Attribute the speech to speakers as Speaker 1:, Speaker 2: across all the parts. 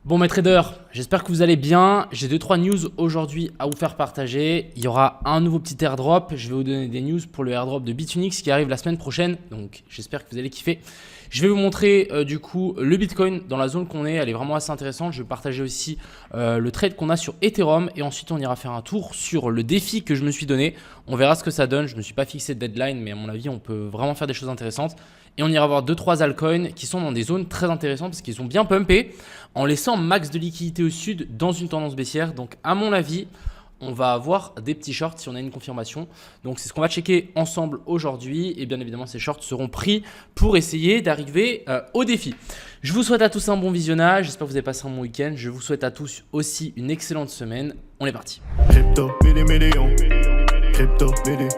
Speaker 1: Bon mes traders, j'espère que vous allez bien. J'ai 2-3 news aujourd'hui à vous faire partager. Il y aura un nouveau petit airdrop. Je vais vous donner des news pour le airdrop de Bitunix qui arrive la semaine prochaine. Donc j'espère que vous allez kiffer. Je vais vous montrer du coup le Bitcoin dans la zone qu'on est. Elle est vraiment assez intéressante. Je vais partager aussi le trade qu'on a sur Ethereum. Et ensuite on ira faire un tour sur le défi que je me suis donné. On verra ce que ça donne. Je ne me suis pas fixé de deadline, mais à mon avis on peut vraiment faire des choses intéressantes. Et on ira voir 2-3 altcoins qui sont dans des zones très intéressantes parce qu'ils ont bien pumpé en laissant max de liquidité au sud dans une tendance baissière. Donc à mon avis, on va avoir des petits shorts si on a une confirmation. Donc c'est ce qu'on va checker ensemble aujourd'hui. Et bien évidemment, ces shorts seront pris pour essayer d'arriver au défi. Je vous souhaite à tous un bon visionnage. J'espère que vous avez passé un bon week-end. Je vous souhaite à tous aussi une excellente semaine. On est parti.
Speaker 2: Crypto, million. Crypto, million.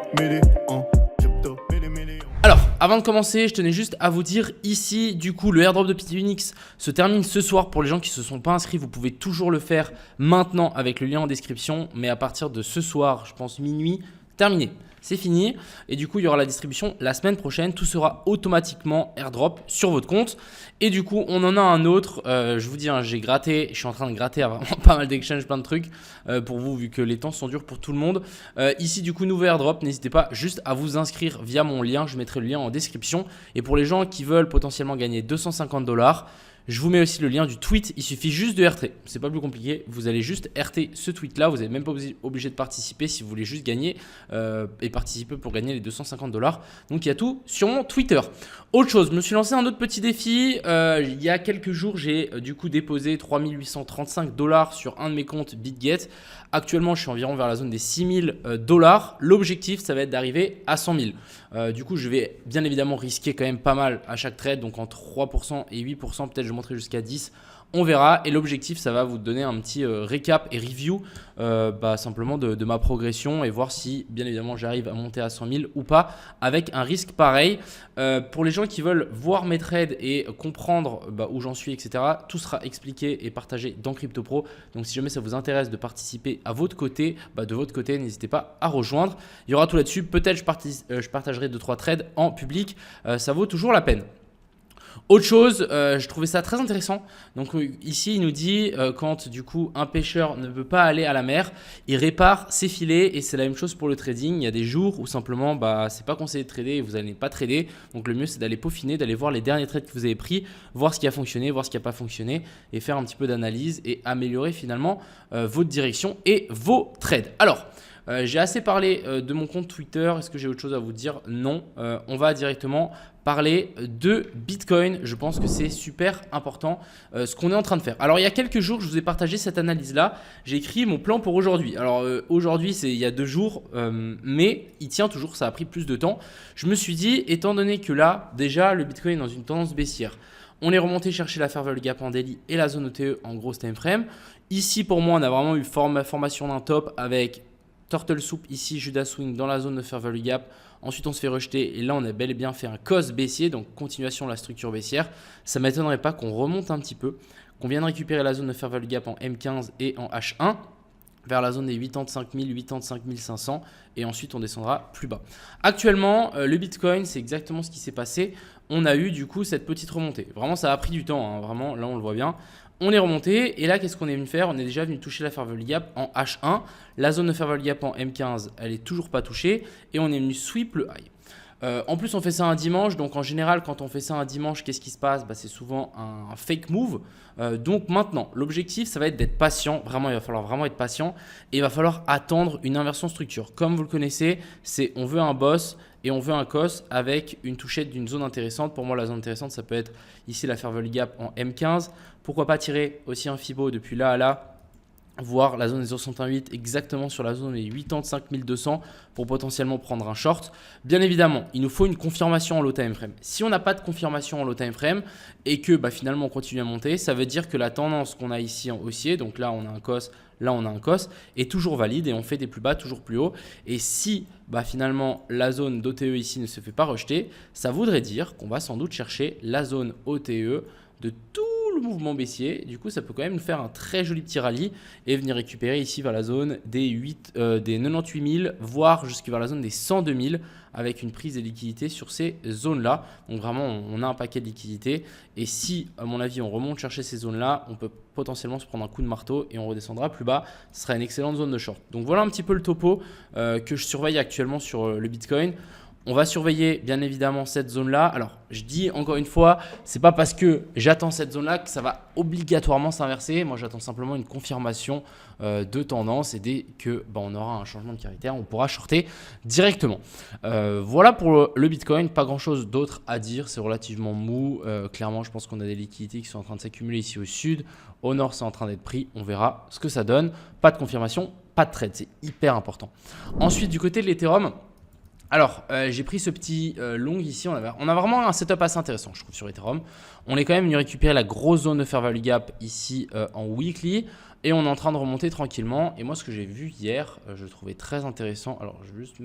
Speaker 2: Crypto, million.
Speaker 1: Alors, avant de commencer, je tenais juste à vous dire ici, du coup, le airdrop de Bitunix se termine ce soir. Pour les gens qui ne se sont pas inscrits, vous pouvez toujours le faire maintenant avec le lien en description. Mais à partir de ce soir, je pense minuit, terminé. C'est fini et du coup il y aura la distribution la semaine prochaine. Tout sera automatiquement airdrop sur votre compte. Et du coup on en a un autre, je vous dis hein, j'ai gratté, je suis en train de gratter à vraiment pas mal d'exchanges, plein de trucs pour vous vu que les temps sont durs pour tout le monde. Ici du coup nouveau airdrop, n'hésitez pas juste à vous inscrire via mon lien, je mettrai le lien en description. Et pour les gens qui veulent potentiellement gagner 250 $, je vous mets aussi le lien du tweet, il suffit juste de RT, c'est pas plus compliqué, vous allez juste RT ce tweet là, vous n'êtes même pas obligé de participer si vous voulez juste gagner et participer pour gagner les 250 $. Donc il y a tout sur mon Twitter. Autre chose, je me suis lancé un autre petit défi, il y a quelques jours j'ai du coup déposé 3835 $ sur un de mes comptes BitGet. Actuellement je suis environ vers la zone des 6000 $, l'objectif ça va être d'arriver à 100 000. Du coup je vais bien évidemment risquer quand même pas mal à chaque trade, donc en 3% et 8%, peut-être je monterai jusqu'à 10%. On verra et l'objectif ça va vous donner un petit récap et review simplement de ma progression et voir si bien évidemment j'arrive à monter à 100 000 ou pas avec un risque pareil. Pour les gens qui veulent voir mes trades et comprendre où j'en suis etc, tout sera expliqué et partagé dans Crypto Pro. Donc si jamais ça vous intéresse de participer à votre côté, de votre côté n'hésitez pas à rejoindre. Il y aura tout là-dessus, peut-être je partagerai 2-3 trades en public, ça vaut toujours la peine. Autre chose, je trouvais ça très intéressant. Donc ici, il nous dit quand du coup un pêcheur ne veut pas aller à la mer, il répare ses filets et c'est la même chose pour le trading. Il y a des jours où simplement c'est pas conseillé de trader et vous n'allez pas trader. Donc le mieux c'est d'aller peaufiner, d'aller voir les derniers trades que vous avez pris, voir ce qui a fonctionné, voir ce qui n'a pas fonctionné et faire un petit peu d'analyse et améliorer finalement votre direction et vos trades. Alors, j'ai assez parlé de mon compte Twitter. Est-ce que j'ai autre chose à vous dire? Non. On va directement parler de Bitcoin. Je pense que c'est super important ce qu'on est en train de faire. Alors, il y a quelques jours, je vous ai partagé cette analyse-là. J'ai écrit mon plan pour aujourd'hui. Alors, aujourd'hui, c'est il y a 2 jours, mais il tient toujours. Ça a pris plus de temps. Je me suis dit, étant donné que là, déjà, le Bitcoin est dans une tendance baissière. On est remonté chercher la Fair Value Gap en daily et la zone OTE en grosse time frame. Ici, pour moi, on a vraiment eu formation d'un top avec Turtle Soup ici, Judas Swing dans la zone de Fair Value Gap. Ensuite, on se fait rejeter et là, on a bel et bien fait un cos baissier, donc continuation de la structure baissière. Ça ne m'étonnerait pas qu'on remonte un petit peu, qu'on vienne récupérer la zone de Fair Value Gap en M15 et en H1 vers la zone des 85 000, 85 500 et ensuite on descendra plus bas. Actuellement, le Bitcoin, c'est exactement ce qui s'est passé. On a eu du coup cette petite remontée. Vraiment, ça a pris du temps, hein. Vraiment, là on le voit bien. On est remonté et là, qu'est-ce qu'on est venu faire? On est déjà venu toucher la Fair Value Gap en H1. La zone de Fair Value Gap en M15, elle est toujours pas touchée et on est venu sweep le high. En plus, on fait ça un dimanche. Donc, en général, quand on fait ça un dimanche, qu'est-ce qui se passe? C'est souvent un fake move. Donc, maintenant, l'objectif, ça va être d'être patient. Vraiment, il va falloir vraiment être patient. Et il va falloir attendre une inversion structure. Comme vous le connaissez, c'est on veut un boss et on veut un cos avec une touchette d'une zone intéressante. Pour moi, la zone intéressante, ça peut être ici la Fair Value Gap en M15. Pourquoi pas tirer aussi un Fibo depuis là à là? Voir la zone des 68 exactement sur la zone des 85 200 pour potentiellement prendre un short. Bien évidemment, il nous faut une confirmation en low time frame. Si on n'a pas de confirmation en low time frame et que finalement on continue à monter, ça veut dire que la tendance qu'on a ici en haussier, donc là on a un cos, là on a un cos, est toujours valide et on fait des plus bas toujours plus haut. Et si finalement la zone d'OTE ici ne se fait pas rejeter, ça voudrait dire qu'on va sans doute chercher la zone OTE de tout le mouvement baissier. Du coup, ça peut quand même nous faire un très joli petit rallye et venir récupérer ici vers la zone des 98 000, voire jusqu'à vers la zone des 102 000 avec une prise de liquidité sur ces zones-là. Donc vraiment, on a un paquet de liquidités. Et si, à mon avis, on remonte chercher ces zones-là, on peut potentiellement se prendre un coup de marteau et on redescendra plus bas. Ce sera une excellente zone de short. Donc voilà un petit peu le topo que je surveille actuellement sur le Bitcoin. On va surveiller bien évidemment cette zone-là. Alors, je dis encore une fois, c'est pas parce que j'attends cette zone-là que ça va obligatoirement s'inverser. Moi, j'attends simplement une confirmation de tendance et dès que on aura un changement de caractère, on pourra shorter directement. Voilà pour le Bitcoin. Pas grand-chose d'autre à dire. C'est relativement mou. Clairement, je pense qu'on a des liquidités qui sont en train de s'accumuler ici au sud. Au nord, c'est en train d'être pris. On verra ce que ça donne. Pas de confirmation, pas de trade. C'est hyper important. Ensuite, du côté de l'Ethereum, alors, j'ai pris ce petit long ici. On a vraiment un setup assez intéressant, je trouve, sur Ethereum. On est quand même venu récupérer la grosse zone de fair value gap ici en weekly. Et on est en train de remonter tranquillement. Et moi, ce que j'ai vu hier, je trouvais très intéressant. Alors, je vais juste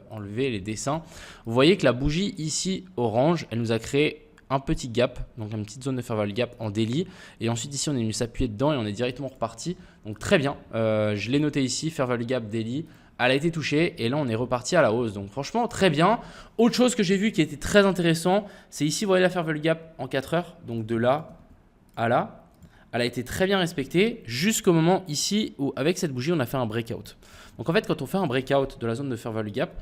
Speaker 1: enlever les dessins. Vous voyez que la bougie ici, orange, elle nous a créé un petit gap, donc une petite zone de fair value gap en daily. Et ensuite, ici, on est venu s'appuyer dedans et on est directement reparti. Donc, très bien. Je l'ai noté ici, fair value gap daily. Elle a été touchée et là on est reparti à la hausse. Donc franchement très bien. Autre chose que j'ai vu qui était très intéressant, c'est ici vous voyez la fair value gap en 4 heures. Donc de là à là, elle a été très bien respectée jusqu'au moment ici où avec cette bougie on a fait un breakout. Donc en fait quand on fait un breakout de la zone de fair value gap,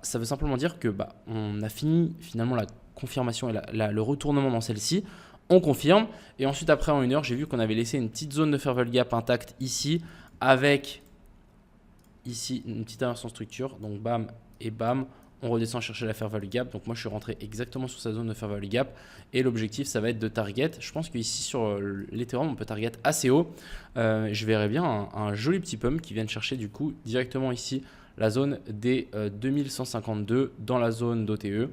Speaker 1: ça veut simplement dire que on a fini finalement la confirmation et le retournement dans celle-ci. On confirme et ensuite après en 1 heure j'ai vu qu'on avait laissé une petite zone de fair value gap intacte ici avec ici une petite inversion structure, donc bam et bam, on redescend chercher la fair value gap. Donc moi je suis rentré exactement sur sa zone de fair value gap et l'objectif ça va être de target. Je pense qu'ici sur l'Ethereum on peut target assez haut. Je verrais bien un joli petit pump qui vienne chercher du coup directement ici la zone des 2152 dans la zone d'OTE.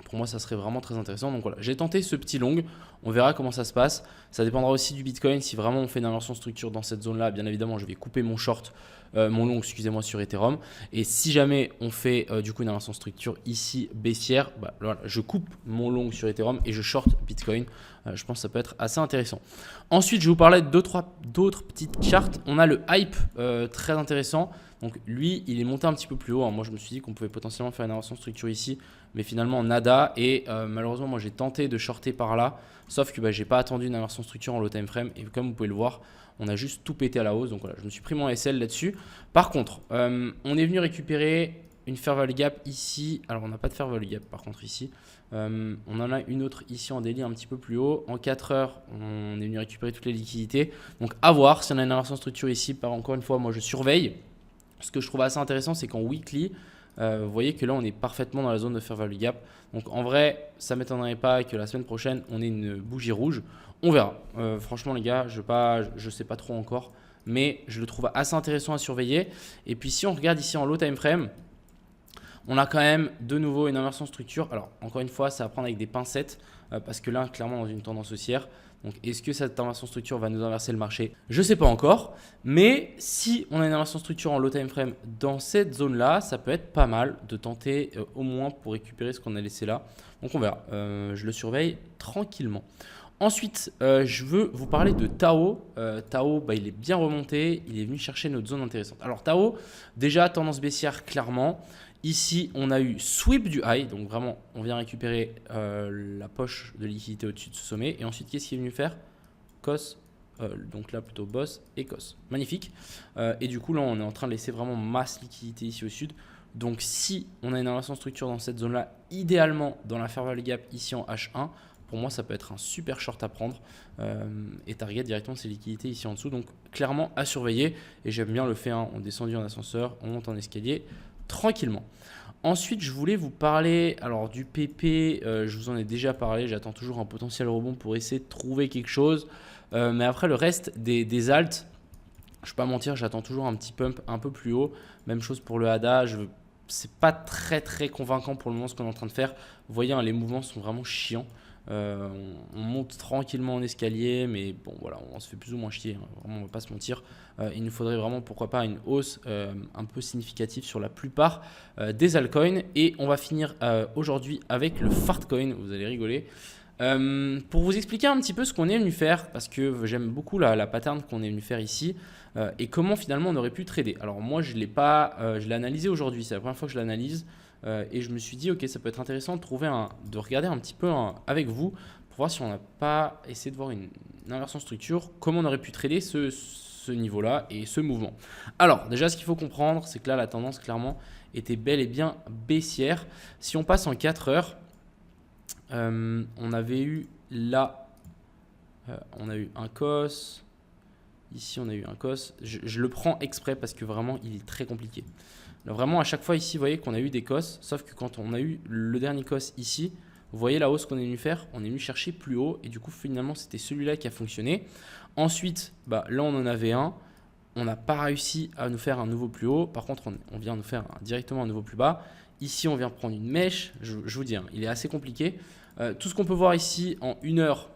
Speaker 1: Pour moi, ça serait vraiment très intéressant. Donc voilà, j'ai tenté ce petit long. On verra comment ça se passe. Ça dépendra aussi du Bitcoin. Si vraiment on fait une inversion structure dans cette zone-là, bien évidemment, je vais couper mon short, mon long, excusez-moi, sur Ethereum. Et si jamais on fait du coup une inversion structure ici baissière, voilà, je coupe mon long sur Ethereum et je short Bitcoin. Je pense que ça peut être assez intéressant. Ensuite, je vais vous parler de d'autres petites charts. On a le hype très intéressant. Donc lui, il est monté un petit peu plus haut. Moi, je me suis dit qu'on pouvait potentiellement faire une inversion structure ici, mais finalement nada. Et malheureusement, moi, j'ai tenté de shorter par là, sauf que j'ai pas attendu une inversion structure en low time frame. Et comme vous pouvez le voir, on a juste tout pété à la hausse. Donc voilà, je me suis pris mon SL là-dessus. Par contre, on est venu récupérer une fair value gap ici. Alors, on n'a pas de fair value gap par contre ici. On en a une autre ici en daily un petit peu plus haut. En 4 heures, on est venu récupérer toutes les liquidités. Donc, à voir si on a une inversion structure ici. Encore une fois, moi, je surveille. Ce que je trouve assez intéressant, c'est qu'en weekly, vous voyez que là, on est parfaitement dans la zone de fair value gap. Donc, en vrai, ça ne m'étonnerait pas que la semaine prochaine, on ait une bougie rouge. On verra. Franchement, les gars, je ne sais pas trop encore. Mais je le trouve assez intéressant à surveiller. Et puis, si on regarde ici en low time frame, on a quand même de nouveau une inversion structure. Alors, encore une fois, ça va prendre avec des pincettes parce que là, clairement, dans une tendance haussière. Donc, est-ce que cette inversion structure va nous inverser le marché? Je ne sais pas encore. Mais si on a une inversion structure en low time frame dans cette zone-là, ça peut être pas mal de tenter au moins pour récupérer ce qu'on a laissé là. Donc, on verra. Je le surveille tranquillement. Ensuite, je veux vous parler de Tao. Tao, il est bien remonté. Il est venu chercher notre zone intéressante. Alors, Tao, déjà, tendance baissière clairement. Ici, on a eu sweep du high, donc vraiment, on vient récupérer la poche de liquidité au-dessus de ce sommet. Et ensuite, qu'est-ce qu'il est venu faire? COS, donc là plutôt boss et COS. Magnifique. Et du coup, là, on est en train de laisser vraiment masse liquidité ici au sud. Donc, si on a une inversion structure dans cette zone-là, idéalement dans la fair value gap ici en H1, pour moi, ça peut être un super short à prendre et target directement ces liquidités ici en dessous. Donc, clairement à surveiller. Et j'aime bien le fait, on descend en ascenseur, on monte en escalier tranquillement. Ensuite, je voulais vous parler du PP. Je vous en ai déjà parlé. J'attends toujours un potentiel rebond pour essayer de trouver quelque chose. Mais après, le reste des alts, je ne vais pas mentir, j'attends toujours un petit pump un peu plus haut. Même chose pour le ADA. C'est pas très convaincant pour le moment ce qu'on est en train de faire. Vous voyez, les mouvements sont vraiment chiants. On monte tranquillement en escalier, mais bon voilà, on se fait plus ou moins chier, vraiment, on va pas se mentir. Il nous faudrait vraiment, pourquoi pas, une hausse un peu significative sur la plupart des altcoins. Et on va finir aujourd'hui avec le Fartcoin, vous allez rigoler. Pour vous expliquer un petit peu ce qu'on est venu faire, parce que j'aime beaucoup la pattern qu'on est venu faire ici et comment finalement on aurait pu trader. Alors moi je l'ai analysé aujourd'hui, c'est la première fois que je l'analyse et je me suis dit ok, ça peut être intéressant de regarder un petit peu avec vous pour voir si on n'a pas essayé de voir une inversion structure, comment on aurait pu trader ce niveau-là et ce mouvement. Alors déjà ce qu'il faut comprendre, c'est que là la tendance clairement était bel et bien baissière. Si on passe en 4 heures, on avait eu là, on a eu un cos, ici on a eu un cos, je le prends exprès parce que vraiment il est très compliqué. Là, vraiment à chaque fois ici vous voyez qu'on a eu des cos, sauf que quand on a eu le dernier cos ici, vous voyez la hausse qu'on est venu faire, on est venu chercher plus haut et du coup finalement c'était celui-là qui a fonctionné. Ensuite là on en avait un, on n'a pas réussi à nous faire un nouveau plus haut, par contre on vient nous faire directement un nouveau plus bas. Ici on vient prendre une mèche, je vous dis il est assez compliqué. Tout ce qu'on peut voir ici en 1 heure,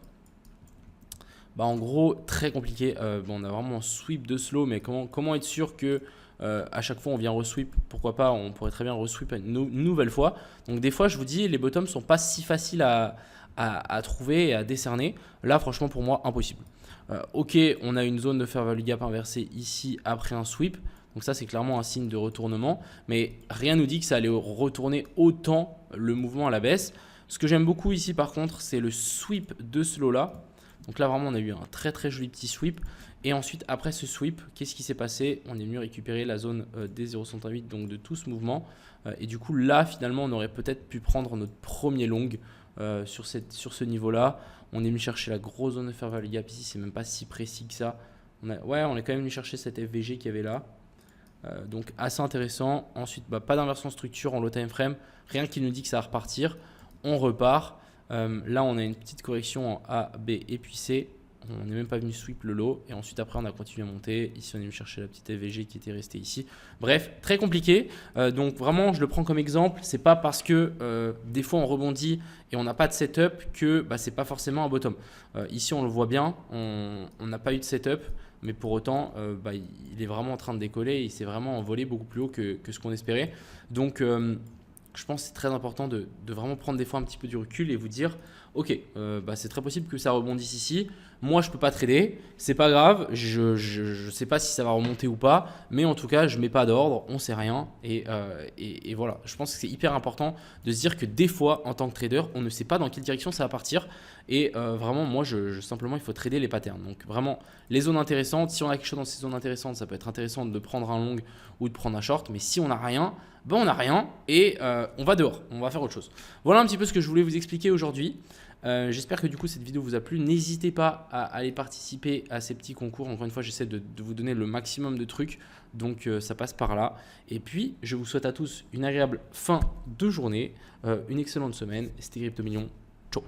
Speaker 1: en gros très compliqué. On a vraiment un sweep de slow, mais comment être sûr que à chaque fois on vient resweep, pourquoi pas, on pourrait très bien resweep une nouvelle fois. Donc des fois je vous dis les bottoms sont pas si faciles à trouver et à décerner. Là franchement pour moi impossible. Ok, on a une zone de fair value gap inversée ici après un sweep. Donc ça c'est clairement un signe de retournement, mais rien nous dit que ça allait retourner autant le mouvement à la baisse. Ce que j'aime beaucoup ici par contre, c'est le sweep de slow là. Donc là vraiment on a eu un très très joli petit sweep. Et ensuite après ce sweep, qu'est-ce qui s'est passé? On est venu récupérer la zone des 0,68 donc de tout ce mouvement. Et du coup là finalement on aurait peut-être pu prendre notre premier long sur ce niveau là. On est venu chercher la grosse zone de fair value gap ici, c'est même pas si précis que ça. On est quand même venu chercher cette FVG qu'il y avait là. Donc assez intéressant. Ensuite pas d'inversion structure en low time frame, rien qui nous dit que ça va repartir. On repart. Là, on a une petite correction en A, B et puis C. On n'est même pas venu sweep le low. Et ensuite, après, on a continué à monter. Ici, on est venu chercher la petite FVG qui était restée ici. Bref, très compliqué. Donc, vraiment, je le prends comme exemple. Ce n'est pas parce que des fois, on rebondit et on n'a pas de setup que ce n'est pas forcément un bottom. Ici, on le voit bien. On n'a pas eu de setup. Mais pour autant, il est vraiment en train de décoller. Il s'est vraiment envolé beaucoup plus haut que ce qu'on espérait. Donc, je pense que c'est très important de vraiment prendre des fois un petit peu du recul et vous dire ok, c'est très possible que ça rebondisse ici. Moi, je ne peux pas trader, c'est pas grave. Je ne sais pas si ça va remonter ou pas, mais en tout cas, je ne mets pas d'ordre, on ne sait rien. Et voilà, je pense que c'est hyper important de se dire que des fois, en tant que trader, on ne sait pas dans quelle direction ça va partir. Et vraiment, moi, simplement, il faut trader les patterns. Donc vraiment, les zones intéressantes, si on a quelque chose dans ces zones intéressantes, ça peut être intéressant de prendre un long ou de prendre un short. Mais si on n'a rien, on n'a rien et on va dehors, on va faire autre chose. Voilà un petit peu ce que je voulais vous expliquer aujourd'hui. J'espère que du coup cette vidéo vous a plu. N'hésitez pas à aller participer à ces petits concours. Encore une fois, j'essaie de vous donner le maximum de trucs. Donc ça passe par là. Et puis, je vous souhaite à tous une agréable fin de journée, une excellente semaine. C'était Crypto Million. Ciao.